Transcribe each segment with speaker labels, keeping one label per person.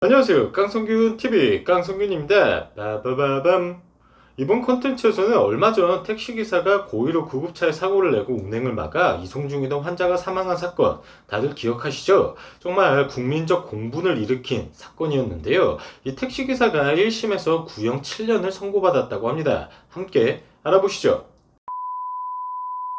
Speaker 1: 안녕하세요. 깡성균TV 깡성균입니다. 빠바바밤. 이번 콘텐츠에서는 얼마 전 택시기사가 고의로 구급차에 사고를 내고 운행을 막아 이송 중이던 환자가 사망한 사건, 다들 기억하시죠? 정말 국민적 공분을 일으킨 사건이었는데요. 이 택시기사가 1심에서 구형 7년을 선고받았다고 합니다. 함께 알아보시죠.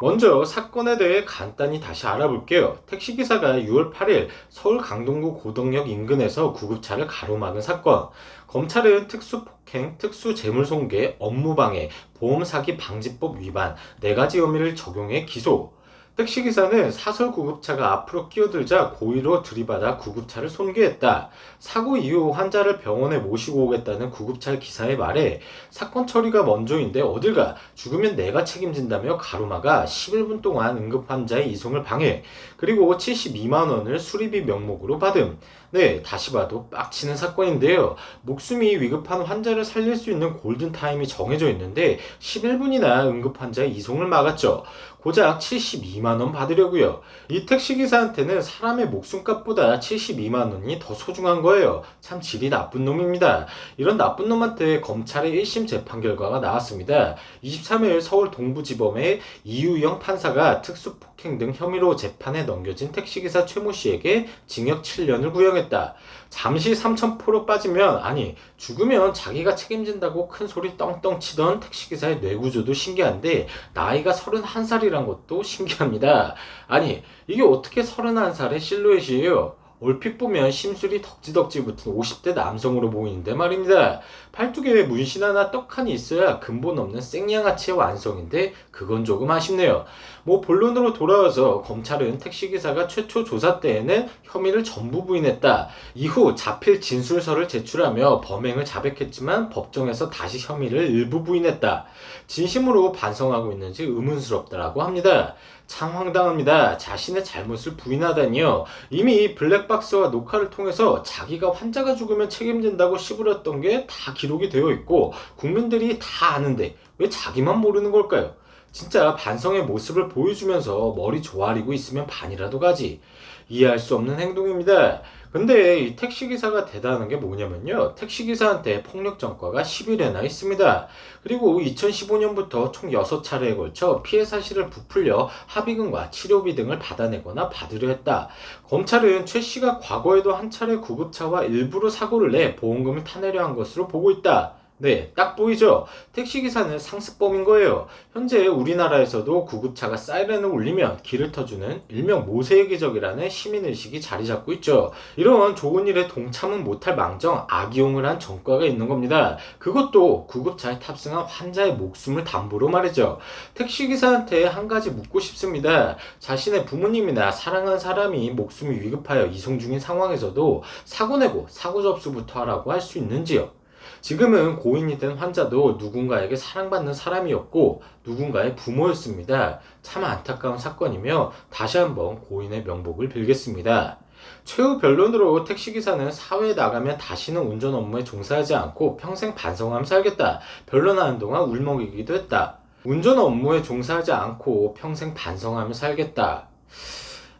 Speaker 1: 먼저 사건에 대해 간단히 다시 알아볼게요. 택시기사가 6월 8일 서울 강동구 고덕역 인근에서 구급차를 가로막은 사건. 검찰은 특수폭행, 특수재물손괴, 업무방해, 보험사기 방지법 위반 4가지 혐의를 적용해 기소. 택시기사는 사설 구급차가 앞으로 끼어들자 고의로 들이받아 구급차를 손괴했다. 사고 이후 환자를 병원에 모시고 오겠다는 구급차 기사의 말에 사건 처리가 먼저인데 어딜 가? 죽으면 내가 책임진다며 가로막아 11분 동안 응급 환자의 이송을 방해. 그리고 72만 원을 수리비 명목으로 받음. 네, 다시 봐도 빡치는 사건인데요. 목숨이 위급한 환자를 살릴 수 있는 골든타임이 정해져 있는데 11분이나 응급 환자의 이송을 막았죠. 고작 72만 원 받으려고요. 이 택시기사한테는 사람의 목숨값보다 72만 원이 더 소중한 거예요. 참 질이 나쁜 놈입니다. 이런 나쁜 놈한테 검찰의 1심 재판 결과가 나왔습니다. 23일 서울 동부지법의 이유영 판사가 특수폭행 등 혐의로 재판에 넘겨진 택시기사 최모 씨에게 징역 7년을 구형했다. 잠시 삼천포로 빠지면, 아니 죽으면 자기가 책임진다고 큰 소리 떵떵 치던 택시기사의 뇌구조도 신기한데 나이가 31살이란 것도 신기합니다. 아니 이게 어떻게 31살의 실루엣이에요? 얼핏 보면 심술이 덕지덕지 붙은 50대 남성으로 보이는데 말입니다. 팔뚝에 문신 하나 떡하니 있어야 근본 없는 생양아치의 완성인데 그건 조금 아쉽네요. 본론으로 돌아와서 검찰은 택시기사가 최초 조사 때에는 혐의를 전부 부인했다. 이후 자필 진술서를 제출하며 범행을 자백했지만 법정에서 다시 혐의를 일부 부인했다. 진심으로 반성하고 있는지 의문스럽다라고 합니다. 참 황당합니다. 자신의 잘못을 부인하다니요. 이미 블랙박스와 녹화를 통해서 자기가 환자가 죽으면 책임진다고 씨부렸던 게 다 기록이 되어 있고 국민들이 다 아는데 왜 자기만 모르는 걸까요? 진짜 반성의 모습을 보여주면서 머리 조아리고 있으면 반이라도 가지. 이해할 수 없는 행동입니다. 근데 이 택시기사가 대단한 게 뭐냐면요. 택시기사한테 폭력 전과가 10일이나 있습니다. 그리고 2015년부터 총 6차례에 걸쳐 피해 사실을 부풀려 합의금과 치료비 등을 받아내거나 받으려 했다. 검찰은 최 씨가 과거에도 한 차례 구급차와 일부러 사고를 내 보험금을 타내려 한 것으로 보고 있다. 네, 딱 보이죠? 택시기사는 상습범인 거예요. 현재 우리나라에서도 구급차가 사이렌을 울리면 길을 터주는 일명 모세의 기적이라는 시민의식이 자리 잡고 있죠. 이런 좋은 일에 동참은 못할 망정 악용을 한 전과가 있는 겁니다. 그것도 구급차에 탑승한 환자의 목숨을 담보로 말이죠. 택시기사한테 한 가지 묻고 싶습니다. 자신의 부모님이나 사랑한 사람이 목숨이 위급하여 이송 중인 상황에서도 사고 내고 사고 접수부터 하라고 할 수 있는지요? 지금은 고인이 된 환자도 누군가에게 사랑받는 사람이었고 누군가의 부모였습니다. 참 안타까운 사건이며 다시 한번 고인의 명복을 빌겠습니다. 최후 변론으로 택시기사는 사회에 나가면 다시는 운전 업무에 종사하지 않고 평생 반성하며 살겠다. 변론하는 동안 울먹이기도 했다. 운전 업무에 종사하지 않고 평생 반성하며 살겠다.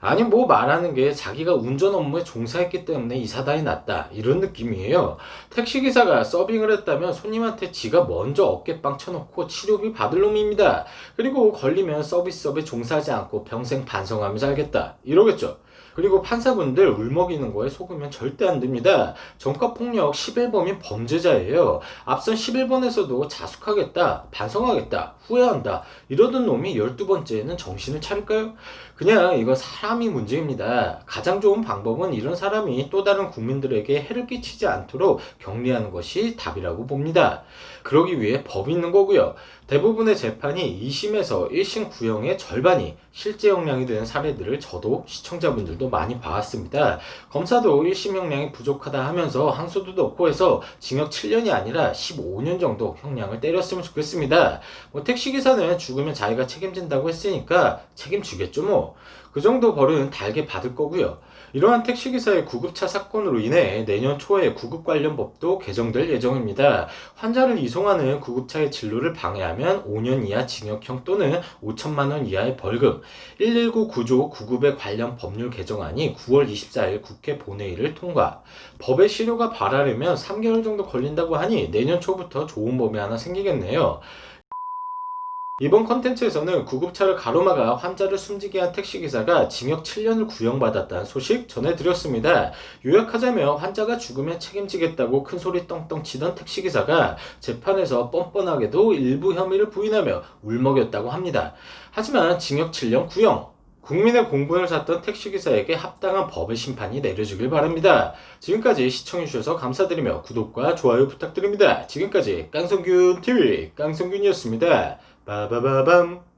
Speaker 1: 아니 말하는 게 자기가 운전 업무에 종사했기 때문에 이 사단이 났다 이런 느낌이에요. 택시기사가 서빙을 했다면 손님한테 지가 먼저 어깨빵 쳐놓고 치료비 받을 놈입니다. 그리고 걸리면 서비스업에 종사하지 않고 평생 반성하며 살겠다 이러겠죠. 그리고 판사분들 울먹이는 거에 속으면 절대 안 됩니다. 전과폭력 11범인 범죄자예요. 앞선 11번에서도 자숙하겠다, 반성하겠다, 후회한다 이러던 놈이 12번째에는 정신을 차릴까요? 그냥 이거 사람이 문제입니다. 가장 좋은 방법은 이런 사람이 또 다른 국민들에게 해를 끼치지 않도록 격리하는 것이 답이라고 봅니다. 그러기 위해 법이 있는 거고요. 대부분의 재판이 2심에서 1심 구형의 절반이 실제 형량이 되는 사례들을 저도 시청자분들도 많이 봐왔습니다. 검사도 1심 형량이 부족하다 하면서 항소도 넣고 해서 징역 7년이 아니라 15년 정도 형량을 때렸으면 좋겠습니다. 택시기사는 죽으면 자기가 책임진다고 했으니까 책임지겠죠 뭐. 그 정도 벌은 달게 받을 거고요. 이러한 택시기사의 구급차 사건으로 인해 내년 초에 구급 관련 법도 개정될 예정입니다. 환자를 이송하는 구급차의 진로를 방해하면 5년 이하 징역형 또는 5천만 원 이하의 벌금, 119 구조 구급에 관련 법률 개정안이 9월 24일 국회 본회의를 통과. 법의 실효가 발하려면 3개월 정도 걸린다고 하니 내년 초부터 좋은 법이 하나 생기겠네요. 이번 컨텐츠에서는 구급차를 가로막아 환자를 숨지게 한 택시기사가 징역 7년을 구형받았다는 소식 전해드렸습니다. 요약하자면 환자가 죽으면 책임지겠다고 큰소리 떵떵 치던 택시기사가 재판에서 뻔뻔하게도 일부 혐의를 부인하며 울먹였다고 합니다. 하지만 징역 7년 구형, 국민의 공분을 샀던 택시기사에게 합당한 법의 심판이 내려지길 바랍니다. 지금까지 시청해주셔서 감사드리며 구독과 좋아요 부탁드립니다. 지금까지 깡성균TV 깡성균이었습니다. 빠바바밤.